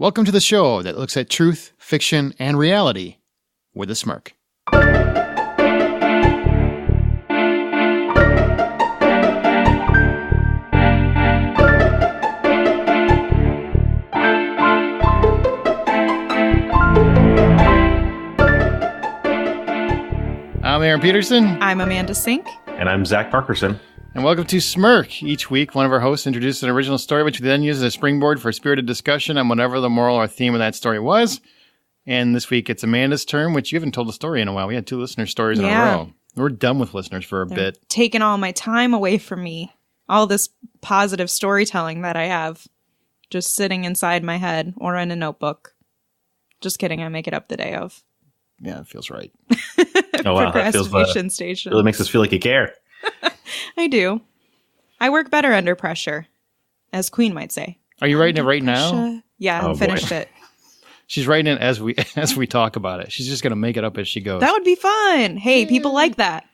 Welcome to the show that looks at truth, fiction, and reality with a smirk. I'm Aaron Peterson. I'm Amanda Sink. And I'm Zach Parkerson. And welcome to Smirk. Each week, one of our hosts introduces an original story, which we then use as a springboard for spirited discussion on whatever the moral or theme of that story was. And this week, it's Amanda's turn, which you haven't told a story in a while. We had 2 listener stories in a row. We're done with listeners for a bit. Taking all my time away from me. All this positive storytelling that I have just sitting inside my head or in a notebook. Just kidding. I make it up the day of. Yeah, it feels right. Oh, wow. Procrastination station. Really makes us feel like you care. I do. I work better under pressure, as Queen might say. Are you writing it right now? Yeah, I finished it. She's writing it as we talk about it. She's just going to make it up as she goes. That would be fun. Hey, people like that.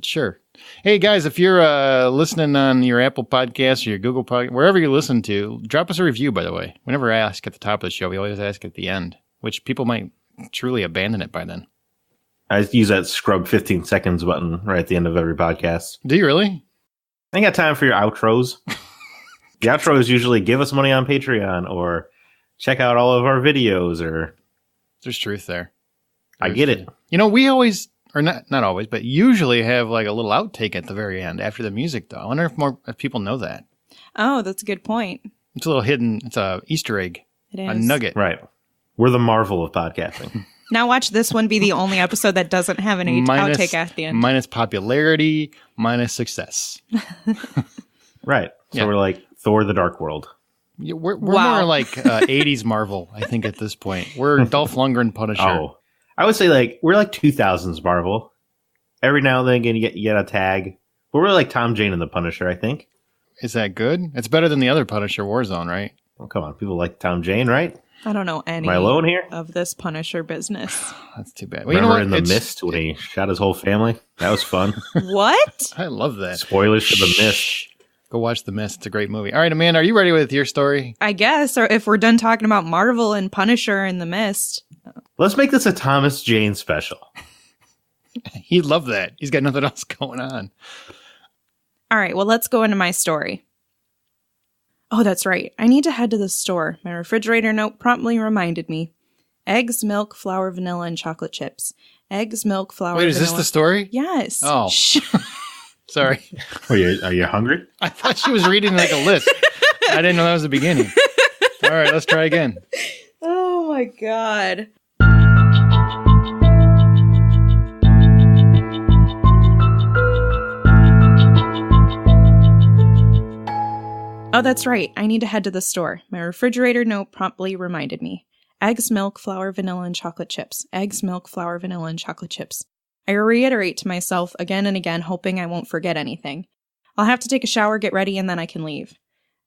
Sure. Hey, guys, if you're listening on your Apple Podcasts or your Google Podcast, wherever you listen to, drop us a review, by the way. We never ask at the top of the show. We always ask at the end, which people might truly abandon it by then. I use that scrub 15 seconds button right at the end of every podcast. Do you really? I ain't got time for your outros. The outro is usually give us money on Patreon or check out all of our videos or... There's truth there. I get it. You know, we always, or not always, but usually have like a little outtake at the very end after the music, though. I wonder if people know that. Oh, that's a good point. It's a little hidden, it's a Easter egg. It is. A nugget. Right. We're the Marvel of podcasting. Now watch this one be the only episode that doesn't have an outtake at the end. Minus popularity, minus success. Right. So we're like Thor the Dark World. Yeah, we're more like 80s Marvel, I think, at this point. We're Dolph Lundgren Punisher. Oh, I would say like we're like 2000s Marvel. Every now and then again, you get a tag. But we're like Tom Jane and the Punisher, I think. Is that good? It's better than the other Punisher, Warzone, right? Oh, come on. People like Tom Jane, right? I don't know any Am I alone here? of this Punisher business. That's too bad. Well, Remember in The Mist when he shot his whole family? That was fun. What? I love that. Spoilers for The Mist. Go watch The Mist. It's a great movie. All right, Amanda, are you ready with your story? I guess, or if we're done talking about Marvel and Punisher and The Mist. Let's make this a Thomas Jane special. He'd love that. He's got nothing else going on. All right, well, let's go into my story. Oh, that's right. I need to head to the store. My refrigerator note promptly reminded me. Eggs, milk, flour, vanilla, and chocolate chips. Eggs, milk, flour, Wait, vanilla. is this the story? Yes. Oh. Sorry. Are you hungry? I thought she was reading like a list. I didn't know that was the beginning. All right, let's try again. Oh, my God. Oh, that's right. I need to head to the store. My refrigerator note promptly reminded me. Eggs, milk, flour, vanilla, and chocolate chips. Eggs, milk, flour, vanilla, and chocolate chips. I reiterate to myself again and again, hoping I won't forget anything. I'll have to take a shower, get ready, and then I can leave.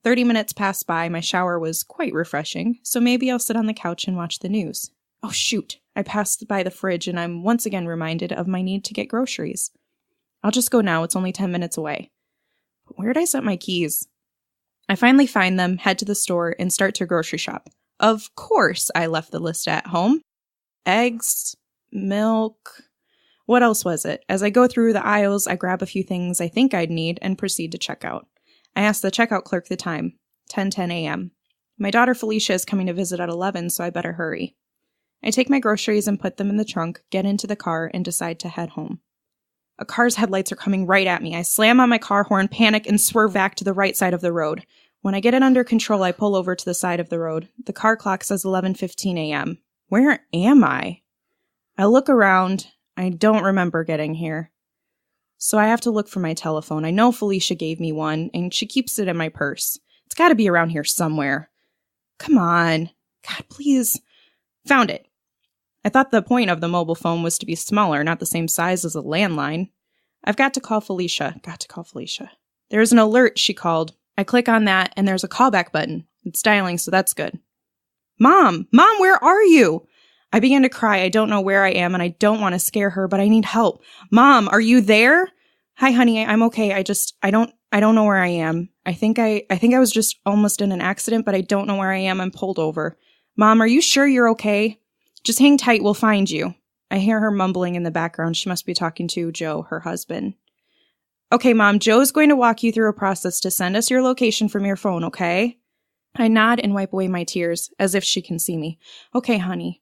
30 minutes passed by. My shower was quite refreshing, so maybe I'll sit on the couch and watch the news. Oh, shoot. I passed by the fridge, and I'm once again reminded of my need to get groceries. I'll just go now. It's only 10 minutes away. But where'd I set my keys? I finally find them, head to the store, and start to grocery shop. Of course, I left the list at home. Eggs, milk. What else was it? As I go through the aisles, I grab a few things I think I'd need and proceed to check out. I ask the checkout clerk the time, 10:10 a.m. My daughter Felicia is coming to visit at 11, so I better hurry. I take my groceries and put them in the trunk, get into the car, and decide to head home. A car's headlights are coming right at me. I slam on my car horn, panic, and swerve back to the right side of the road. When I get it under control, I pull over to the side of the road. The car clock says 11:15 a.m. Where am I? I look around. I don't remember getting here. So I have to look for my telephone. I know Felicia gave me one, and she keeps it in my purse. It's got to be around here somewhere. Come on. God, please. Found it. I thought the point of the mobile phone was to be smaller, not the same size as a landline. I've got to call Felicia. There's an alert, she called. I click on that, and there's a callback button. It's dialing, so that's good. Mom, where are you? I begin to cry. I don't know where I am, and I don't want to scare her, but I need help. Mom, are you there? Hi, honey, I'm okay. I don't know where I am. I think I was just almost in an accident, but I don't know where I am. I'm pulled over. Mom, are you sure you're okay? Just hang tight. We'll find you. I hear her mumbling in the background. She must be talking to Joe, her husband. Okay, Mom, Joe's going to walk you through a process to send us your location from your phone, okay? I nod and wipe away my tears, as if she can see me. Okay, honey.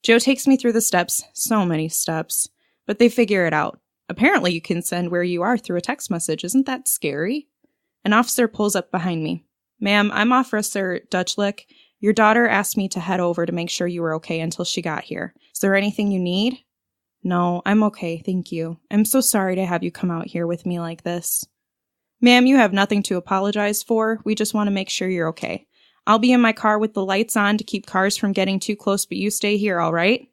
Joe takes me through the steps. So many steps. But they figure it out. Apparently you can send where you are through a text message. Isn't that scary? An officer pulls up behind me. Ma'am, I'm Officer Dutchlick. Your daughter asked me to head over to make sure you were okay until she got here. Is there anything you need? No, I'm okay, thank you. I'm so sorry to have you come out here with me like this. Ma'am, you have nothing to apologize for. We just want to make sure you're okay. I'll be in my car with the lights on to keep cars from getting too close, but you stay here, all right?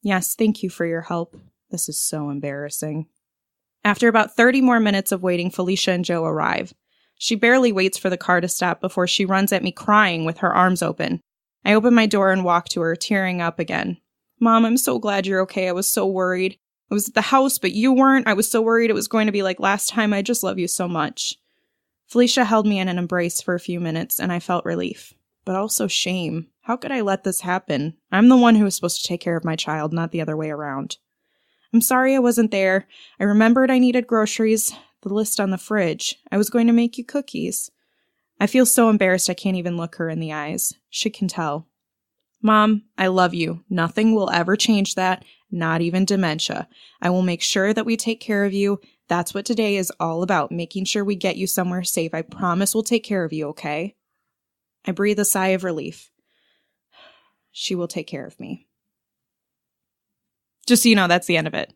Yes, thank you for your help. This is so embarrassing. After about 30 more minutes of waiting, Felicia and Joe arrive. She barely waits for the car to stop before she runs at me crying with her arms open. I open my door and walk to her, tearing up again. Mom, I'm so glad you're okay. I was so worried. I was at the house, but you weren't. I was so worried it was going to be like last time. I just love you so much. Felicia held me in an embrace for a few minutes, and I felt relief, but also shame. How could I let this happen? I'm the one who was supposed to take care of my child, not the other way around. I'm sorry I wasn't there. I remembered I needed groceries, the list on the fridge. I was going to make you cookies. I feel so embarrassed I can't even look her in the eyes. She can tell. Mom, I love you. Nothing will ever change that, not even dementia. I will make sure that we take care of you. That's what today is all about, making sure we get you somewhere safe. I promise we'll take care of you, okay? I breathe a sigh of relief. She will take care of me. Just so you know, that's the end of it.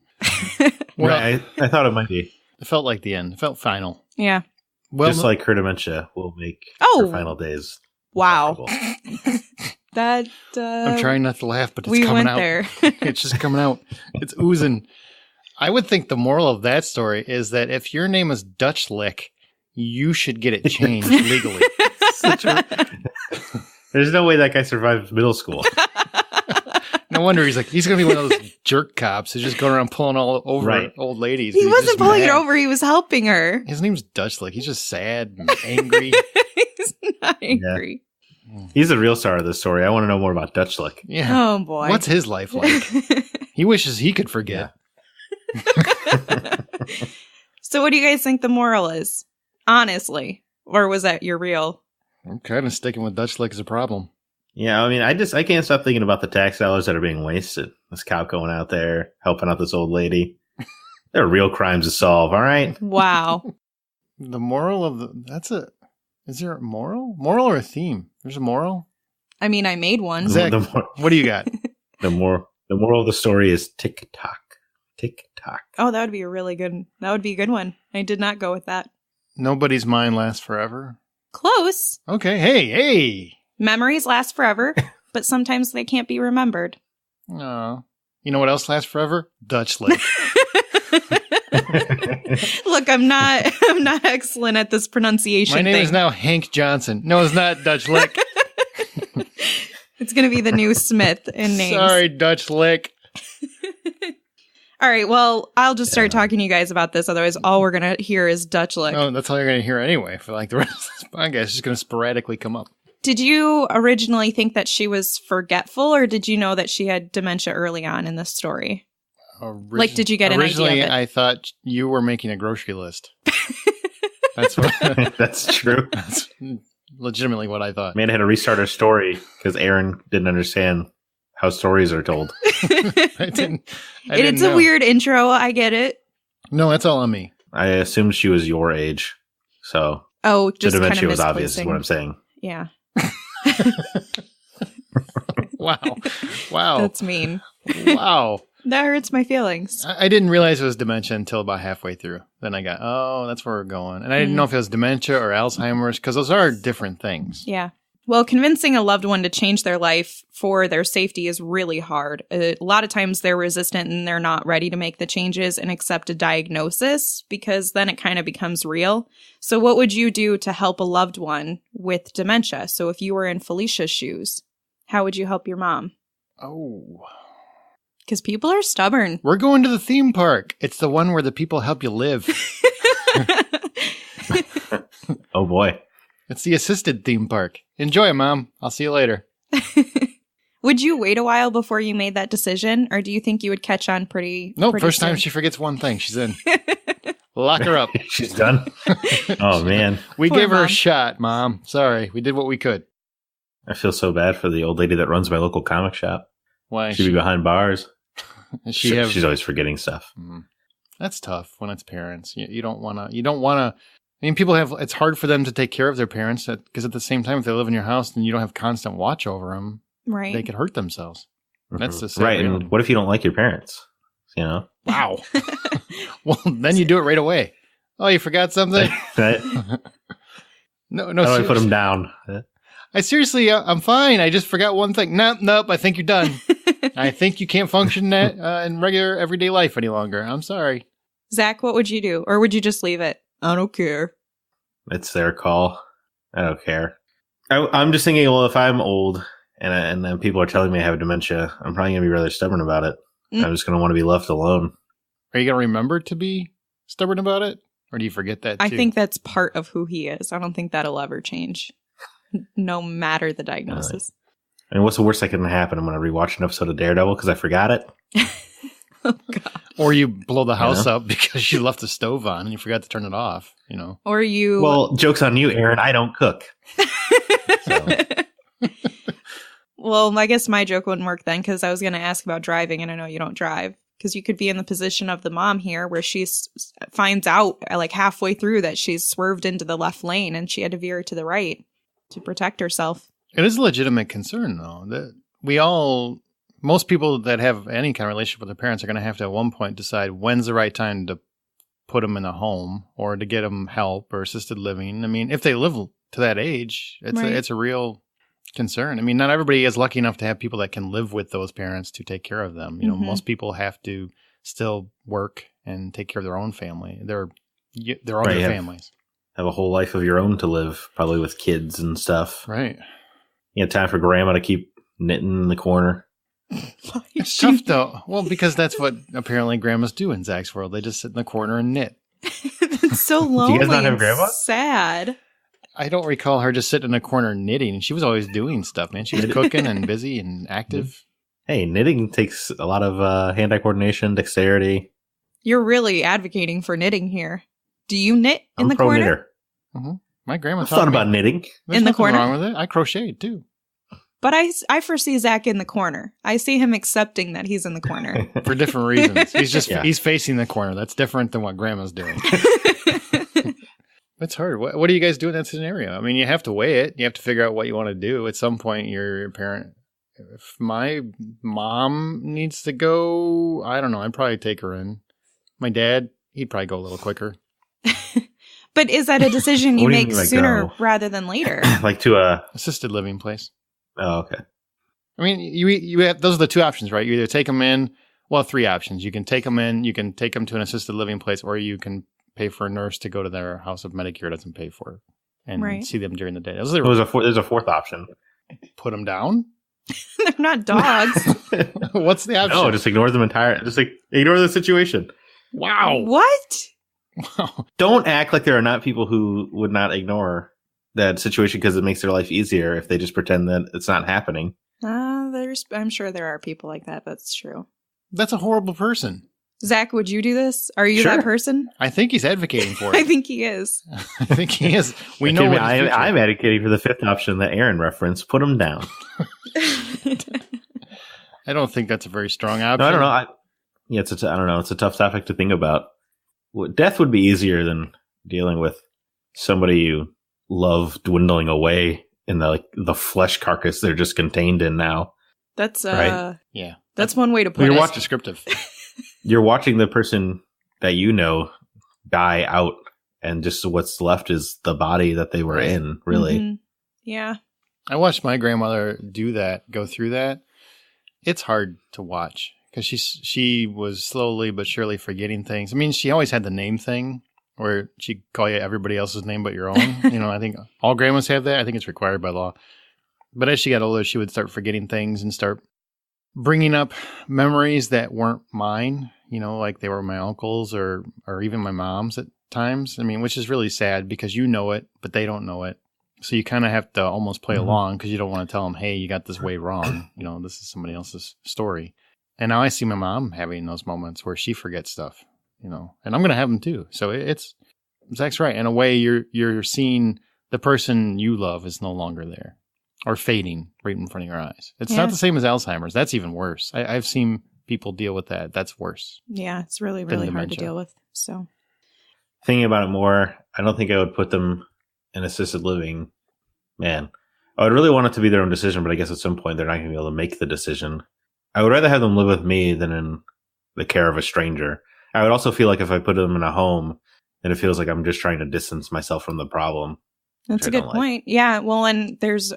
Well, right, I thought it might be. It felt like the end. It felt final. Yeah. Well, Just like her dementia will make her final days. Wow. That I'm trying not to laugh, but it's we coming went out. there. It's just coming out. It's oozing. I would think the moral of that story is that if your name is Dutchlick, you should get it changed legally. There's no way that guy survived middle school. No wonder he's going to be one of those jerk cops who's just going around pulling all over old ladies. He wasn't pulling her over. He was helping her. His name's Dutchlick. He's just sad and angry. He's not angry. Yeah. He's the real star of this story. I want to know more about Dutchlick. Yeah. Oh, boy. What's his life like? He wishes he could forget. Yeah. So what do you guys think the moral is? Honestly. Or was that your real? I'm kind of sticking with Dutchlick as a problem. Yeah, I mean, I can't stop thinking about the tax dollars that are being wasted. This cop going out there, helping out this old lady. There are real crimes to solve, all right? Wow. The moral of is there a moral? Moral or a theme? There's a moral? I mean, I made one. Zach, what do you got? The moral of the story is tick-tock. Tick-tock. Oh, that would be a good one. I did not go with that. Nobody's mind lasts forever. Close. Okay, hey. Memories last forever, but sometimes they can't be remembered. Oh. You know what else lasts forever? Dutchlick. Look, I'm not excellent at this pronunciation My name thing. is now Hank Johnson. No, it's not Dutchlick. It's going to be the new Smith in names. Sorry, Dutchlick. All right, well, I'll just start talking to you guys about this. Otherwise, all we're going to hear is Dutchlick. Oh, that's all you're going to hear anyway for like the rest of this podcast. It's just going to sporadically come up. Did you originally think that she was forgetful, or did you know that she had dementia early on in this story? Did you get an idea of it? Originally, I thought you were making a grocery list. That's what. That's true. That's legitimately what I thought. Amanda had to restart her story because Aaron didn't understand how stories are told. It's a weird intro. I get it. No, that's all on me. I assumed she was your age, so just the dementia kind of was obvious. Is what I'm saying. Yeah. Wow. That's mean. Wow. That hurts my feelings. I didn't realize it was dementia until about halfway through. Then I got, that's where we're going. And I didn't know if it was dementia or Alzheimer's, because those are different things. Yeah. Well, convincing a loved one to change their life for their safety is really hard. A lot of times they're resistant and they're not ready to make the changes and accept a diagnosis, because then it kind of becomes real. So what would you do to help a loved one with dementia? So if you were in Felicia's shoes, how would you help your mom? Oh. Because people are stubborn. We're going to the theme park. It's the one where the people help you live. Oh, boy. It's the assisted theme park. Enjoy, Mom. I'll see you later. Would you wait a while before you made that decision, or do you think you would catch on pretty Nope, pretty first time soon? she forgets one thing, she's in. Lock her up. She's done. Oh, man. We Poor gave her a Mom. shot, Mom. Sorry, we did what we could. I feel so bad for the old lady that runs my local comic shop. Why? She'd be behind bars. She's always forgetting stuff. That's tough when it's parents. You don't want to. I mean, people have. It's hard for them to take care of their parents because at the same time, if they live in your house and you don't have constant watch over them, Right. they could hurt themselves. That's the sad Right. reality. And what if you don't like your parents? You know? Wow. Well, then you do it right away. Oh, you forgot something? Right? No. How do I put them down? I'm fine. I just forgot one thing. Nope. I think you're done. I think you can't function in regular everyday life any longer. I'm sorry. Zach, what would you do? Or would you just leave it? I don't care. It's their call. I don't care. I'm just thinking, well, if I'm old and then people are telling me I have dementia, I'm probably going to be rather stubborn about it. I'm just going to want to be left alone. Are you going to remember to be stubborn about it? Or do you forget that too? I think that's part of who he is. I don't think that'll ever change, no matter the diagnosis. I mean, what's the worst that can happen? I'm going to rewatch an episode of Daredevil because I forgot it. Oh, God. Or you blow the house up because you left the stove on and you forgot to turn it off, you know. Or you... Well, joke's on you, Aaron. I don't cook. So. Well, I guess my joke wouldn't work then because I was going to ask about driving, and I know you don't drive. Because you could be in the position of the mom here where she finds out like halfway through that she's swerved into the left lane and she had to veer to the right to protect herself. It is a legitimate concern, though. That most people that have any kind of relationship with their parents are going to have to at one point decide when's the right time to put them in a home or to get them help or assisted living. I mean, if they live to that age, it's a real concern. I mean, not everybody is lucky enough to have people that can live with those parents to take care of them. You know, most people have to still work and take care of their own family. They're other families. Have a whole life of your own to live, probably with kids and stuff. Right. You have time for grandma to keep knitting in the corner. It's tough, though. Well, because that's what apparently grandmas do in Zach's world. They just sit in the corner and knit. It's so lonely. Do you guys not have grandma? Sad. I don't recall her just sitting in a corner knitting. She was always doing stuff, man. She was cooking and busy and active. Hey, knitting takes a lot of hand-eye coordination, dexterity. You're really advocating for knitting here. Do you knit in the pro corner? knitter. Mm-hmm. My grandma I've thought about knitting. There's in the nothing corner? wrong with it. I crocheted, too. But I foresee Zach in the corner. I see him accepting that he's in the corner. For different reasons. He's facing the corner. That's different than what grandma's doing. It's hard. What do you guys do in that scenario? I mean, you have to weigh it. You have to figure out what you want to do. At some point, your parent... If my mom needs to go, I don't know. I'd probably take her in. My dad, he'd probably go a little quicker. But is that a decision you What do you make mean, like, sooner go? rather than later? Like to a... Assisted living place. Oh, okay. I mean, you have, those are the two options, right? You either take them in, well, three options. You can take them in, you can take them to an assisted living place, or you can pay for a nurse to go to their house if Medicare doesn't pay for it and see them during the day. There's a fourth option. Put them down? They're not dogs. What's the option? No, just ignore them just ignore the situation. Wow. What? Wow. Don't act like there are not people who would not ignore that situation because it makes their life easier if they just pretend that it's not happening. I'm sure there are people like that. That's true. That's a horrible person. Zach, would you do this? Are you that person? I think he's advocating for it. I think he is. I think he is. We know what I'm advocating for the fifth option that Aaron referenced. Put them down. I don't think that's a very strong option. No, I don't know. I don't know. It's a tough topic to think about. Death would be easier than dealing with somebody you love dwindling away in the flesh carcass they're just contained in now. That's right? Yeah. That's one way to put it. Descriptive. You're watching the person that you know die out, and just what's left is the body that they were in, really. Mm-hmm. Yeah. I watched my grandmother go through that. It's hard to watch because she was slowly but surely forgetting things. I mean, she always had the name thing where she'd call you everybody else's name but your own. I think all grandmas have that. I think it's required by law. But as she got older, she would start forgetting things and start bringing up memories that weren't mine, like they were my uncle's or even my mom's at times. I mean, which is really sad because you know it, but they don't know it. So you kind of have to almost play along because you don't want to tell them, hey, you got this way wrong. This is somebody else's story. And now I see my mom having those moments where she forgets stuff, and I'm going to have them too. So Zach's right. In a way, you're seeing the person you love is no longer there or fading right in front of your eyes. It's not the same as Alzheimer's. That's even worse. I've seen people deal with that. That's worse. Yeah, it's really, really hard to deal with. So thinking about it more, I don't think I would put them in assisted living. Man, I would really want it to be their own decision, but I guess at some point they're not going to be able to make the decision. I would rather have them live with me than in the care of a stranger. I would also feel like if I put them in a home, then it feels like I'm just trying to distance myself from the problem. That's a good point. Yeah. Well, and there's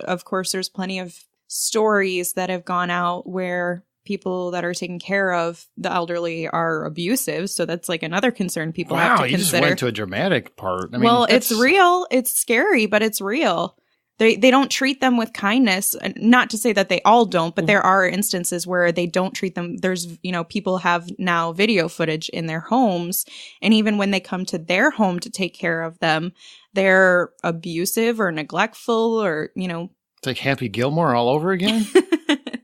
plenty of stories that have gone out where people that are taking care of the elderly are abusive. So that's like another concern people have to consider. Wow, you just went to a dramatic part. I mean, well, it's real. It's scary, but it's real. They don't treat them with kindness. Not to say that they all don't, but there are instances where they don't treat them. There's, people have now video footage in their homes. And even when they come to their home to take care of them, they're abusive or neglectful or, It's like Happy Gilmore all over again.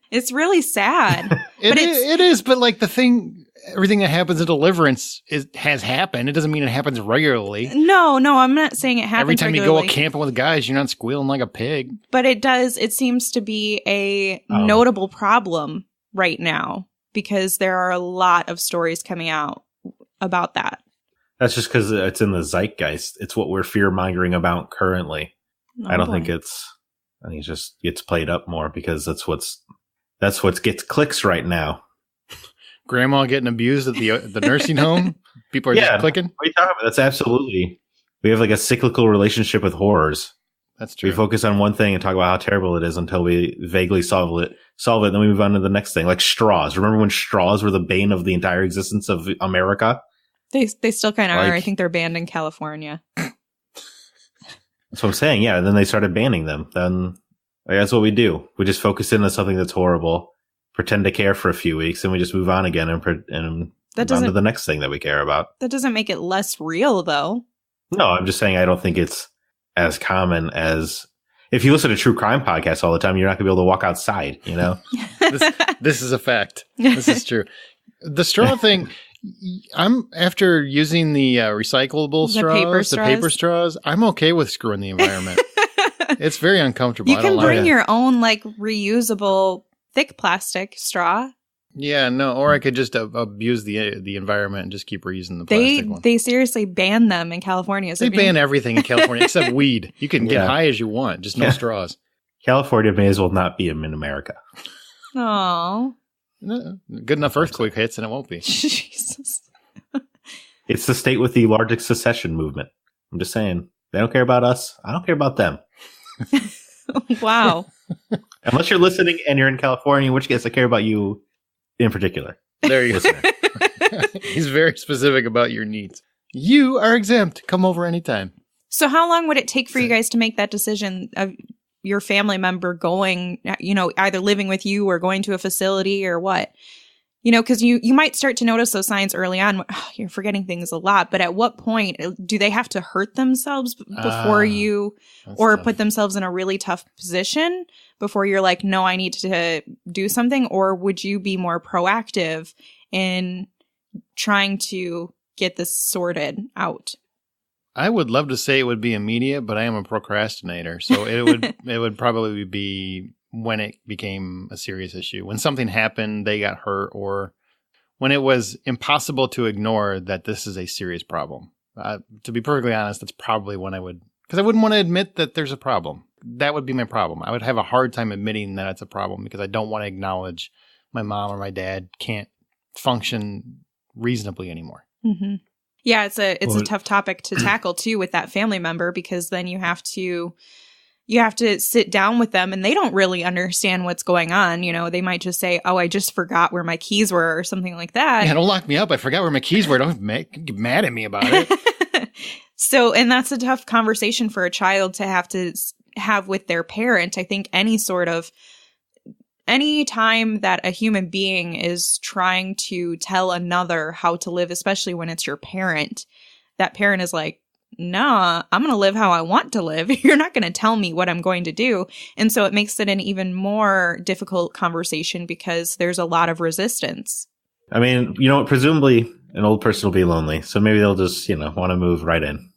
It's really sad. It is. But like everything that happens in Deliverance has happened. It doesn't mean it happens regularly. No, I'm not saying it happens every time regularly. You go camping with guys, you're not squealing like a pig. But it does. It seems to be a notable problem right now because there are a lot of stories coming out about that. That's just because it's in the zeitgeist. It's what we're fear-mongering about currently. I think it just gets played up more because that's what gets clicks right now. Grandma getting abused at the nursing home? People are just clicking? What are you talking about? That's absolutely. We have like a cyclical relationship with horrors. That's true. We focus on one thing and talk about how terrible it is until we vaguely solve it, and then we move on to the next thing. Like straws. Remember when straws were the bane of the entire existence of America? They still kind of are. I think they're banned in California. That's what I'm saying. Yeah, and then they started banning them. Then that's what we do. We just focus in on something that's horrible, pretend to care for a few weeks, and we just move on again and move on to the next thing that we care about. That doesn't make it less real, though. No, I'm just saying I don't think it's as common as if you listen to true crime podcasts all the time, you're not going to be able to walk outside, This is a fact. This is true. The straw thing, I'm after using the recyclable straws, the paper straws, I'm okay with screwing the environment. It's very uncomfortable. You can bring your own reusable thick plastic straw. Yeah, no, or I could just abuse the environment and just keep reusing the plastic one. They seriously ban them in California. They ban everything in California except weed. You can get high as you want, just no straws. California may as well not be in America. Oh, good enough earthquake hits and it won't be. Jesus. It's the state with the largest secession movement. I'm just saying, they don't care about us. I don't care about them. Wow. Unless you're listening and you're in California, in which case I care about you in particular. There you go. He's very specific about your needs. You are exempt. Come over anytime. So how long would it take for you guys to make that decision of your family member going, either living with you or going to a facility or what? Because you might start to notice those signs early on. Oh, you're forgetting things a lot. But at what point do they have to hurt themselves before or tough. Put themselves in a really tough position before you're like, no, I need to do something? Or would you be more proactive in trying to get this sorted out? I would love to say it would be immediate, but I am a procrastinator. So it would probably be when it became a serious issue. When something happened, they got hurt, or when it was impossible to ignore that this is a serious problem. To be perfectly honest, that's probably when I would, because I wouldn't want to admit that there's a problem. That would be my problem. I would have a hard time admitting that it's a problem because I don't want to acknowledge my mom or my dad can't function reasonably anymore. Mm-hmm. Yeah, it's a tough topic to tackle too with that family member, because then you have to sit down with them and they don't really understand what's going on. They might just say, oh, I just forgot where my keys were or something like that. Yeah, don't lock me up. I forgot where my keys were. Don't get mad at me about it. So, and that's a tough conversation for a child to have with their parent. I think any time that a human being is trying to tell another how to live, especially when it's your parent, that parent is like, nah, I'm going to live how I want to live. You're not going to tell me what I'm going to do. And so it makes it an even more difficult conversation because there's a lot of resistance. I mean, presumably an old person will be lonely. So maybe they'll just, want to move right in.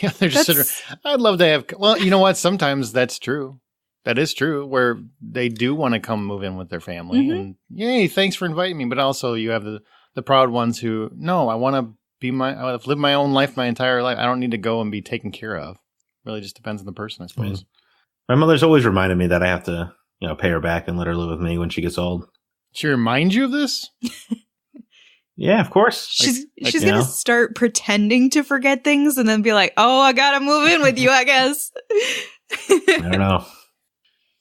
Yeah, they're just sitting around. I'd love to have, well, you know what? Sometimes that's true. That is true, where they do want to come move in with their family. Mm-hmm. And yay, thanks for inviting me. But also you have the proud ones who, no, I want to live my own life my entire life. I don't need to go and be taken care of. Really just depends on the person, I suppose. My mother's always reminded me that I have to, pay her back and let her live with me when she gets old. She reminds you of this? Yeah, of course. She's going to start pretending to forget things and then be like, oh, I got to move in with you, I guess. I don't know.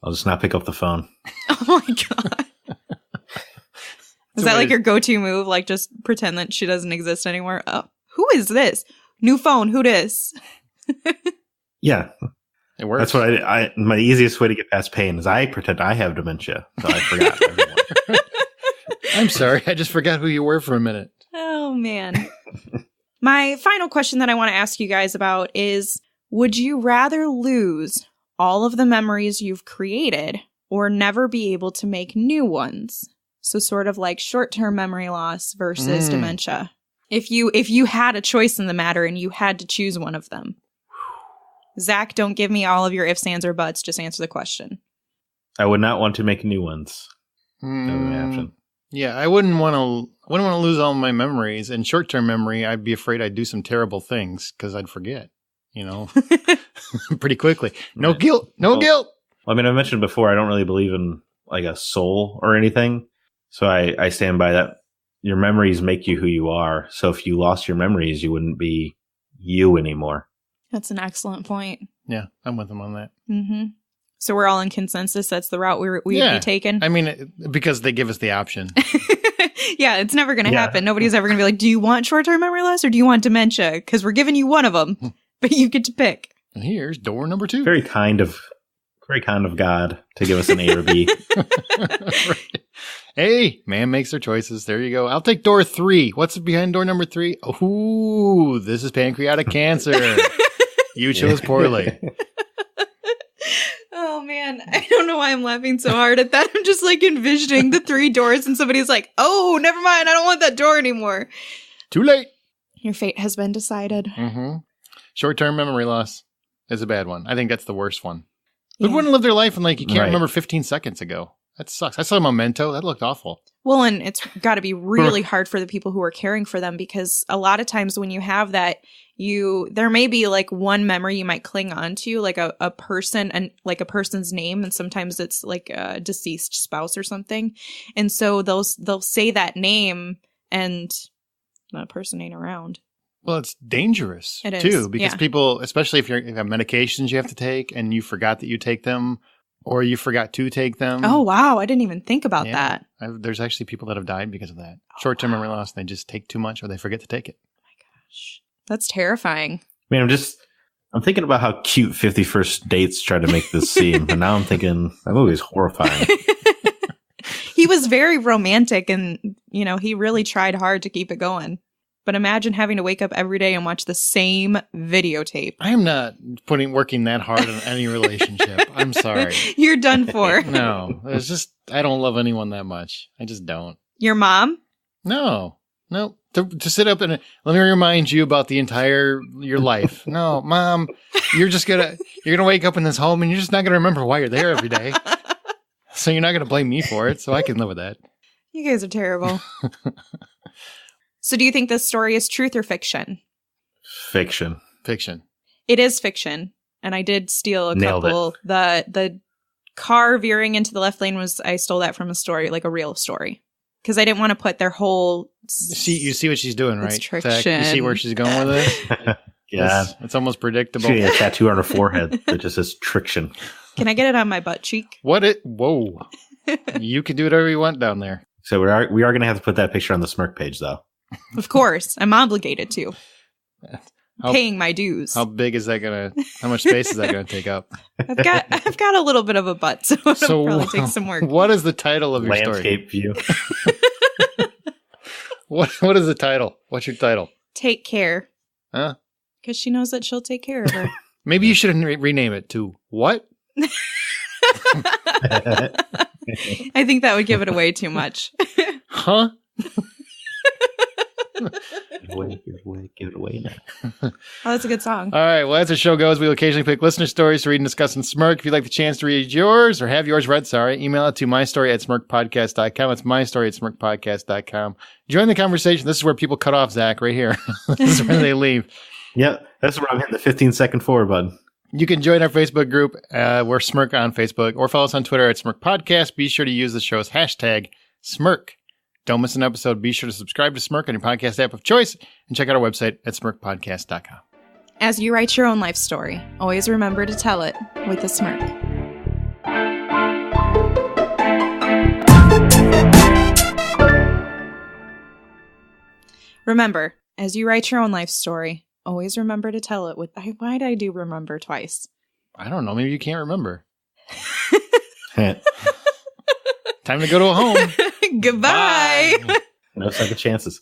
I'll just not pick up the phone. Oh my God. Is that like your go-to move? Like just pretend that she doesn't exist anymore? Oh, who is this? New phone, who dis? Yeah. It works. That's what my easiest way to get past pain is I pretend I have dementia. So I forgot everyone. I'm sorry. I just forgot who you were for a minute. Oh, man. My final question that I want to ask you guys about is, would you rather lose all of the memories you've created or never be able to make new ones? So sort of like short-term memory loss versus dementia. If you had a choice in the matter and you had to choose one of them. Zach, don't give me all of your ifs, ands, or buts. Just answer the question. I would not want to make new ones. That would happen. Yeah, I wouldn't want to lose all my memories. And short-term memory, I'd be afraid I'd do some terrible things because I'd forget, pretty quickly. No guilt. No guilt. I mean, I mentioned before, I don't really believe in like a soul or anything. So I stand by that. Your memories make you who you are. So if you lost your memories, you wouldn't be you anymore. That's an excellent point. Yeah, I'm with him on that. Mm-hmm. So we're all in consensus. That's the route we'd be taking. I mean, because they give us the option. Yeah, it's never going to happen. Nobody's ever going to be like, do you want short-term memory loss or do you want dementia? Because we're giving you one of them, but you get to pick. And here's door number 2. Very kind of God to give us an A or B. Right. Hey, man makes their choices. There you go. I'll take door 3. What's behind door number 3? Oh, this is pancreatic cancer. You chose poorly. Oh, man. I don't know why I'm laughing so hard at that. I'm just like envisioning the 3 doors and somebody's like, oh, never mind. I don't want that door anymore. Too late. Your fate has been decided. Mm-hmm. Short-term memory loss is a bad one. I think that's the worst one. Who wouldn't live their life and you can't remember 15 seconds ago? That sucks. I saw Memento. That looked awful. Well, and it's got to be really hard for the people who are caring for them because a lot of times when you have that, there may be like one memory you might cling on to, like a person and like a person's name, and sometimes it's like a deceased spouse or something, and so they'll say that name and that person ain't around. Well, it's dangerous too because people, especially if you have medications you have to take and you forgot that you take them. Or you forgot to take them. Oh, wow. I didn't even think about that. There's actually people that have died because of that. Short-term memory loss, they just take too much or they forget to take it. Oh, my gosh. That's terrifying. I mean, I'm thinking about how cute 51st Dates tried to make this seem. And now I'm thinking, that movie is horrifying. He was very romantic and, he really tried hard to keep it going. But imagine having to wake up every day and watch the same videotape. I'm not working that hard in any relationship. I'm sorry. You're done for. No, I don't love anyone that much. I just don't. Your mom? No. To sit up and let me remind you about your life. No, Mom, you're gonna wake up in this home and you're just not gonna remember why you're there every day. So you're not gonna blame me for it. So I can live with that. You guys are terrible. So do you think this story is truth or fiction? Fiction. Fiction. It is fiction. And I did steal a couple. The car veering into the left lane I stole that from a story, like a real story. Because I didn't want to put their whole... You see what she's doing, right? Zach, you see where she's going with this? Yeah. It's almost predictable. She had a tattoo on her forehead that just says Triction. Can I get it on my butt cheek? Whoa. You can do whatever you want down there. So we are going to have to put that picture on the Smirk page, though. Of course. I'm obligated to. Paying my dues. How much space is that going to take up? I've got a little bit of a butt, so it'll probably take some work. What is the title of your story? Landscape view. What is the title? What's your title? Take care. Huh? Because she knows that she'll take care of her. Maybe you should rename it to what? I think that would give it away too much. Huh? Give it away now. Oh, that's a good song. All right. Well, as the show goes, we'll occasionally pick listener stories to read and discuss in Smirk. If you'd like the chance to read yours or have yours read, email it to mystory@smirkpodcast.com. It's mystory@smirkpodcast.com. Join the conversation. This is where people cut off, Zach, right here. This is where they leave. Yeah, that's where I'm hitting the 15-second forward button. You can join our Facebook group. We're Smirk on Facebook, or follow us on Twitter @SmirkPodcast. Be sure to use the show's hashtag Smirk. Don't miss an episode. Be sure to subscribe to Smirk on your podcast app of choice and check out our website at smirkpodcast.com. As you write your own life story, always remember to tell it with a smirk. Remember, as you write your own life story, always remember to tell it with... Why did I do remember twice? I don't know. Maybe you can't remember. Time to go to a home. Goodbye. No second chances.